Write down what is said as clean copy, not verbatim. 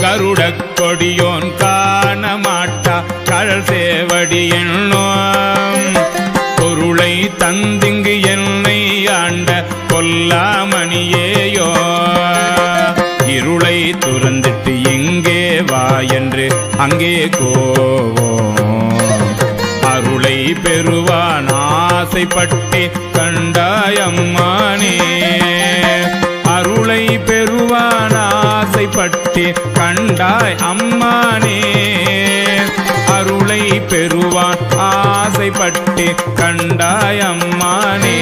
கருடக் கொடியோன் காணமாட்டா கழல் சேவடி என்னோம் பொருளை தந்திங்கு என்னை ஆண்ட கொல்லாமணியேயோ இருளை துறந்துட்டு இங்கே வா என்று அங்கே கோவோம் அருளை பெறுவான் ஆசைப்பட்டே கண்டாயம்மானே அருளை பெறுவான் ஆசைப்பட்டே கண்டாய் அம்மானே அருளை பெறுவான் ஆசைப்பட்டே கண்டாய் அம்மானே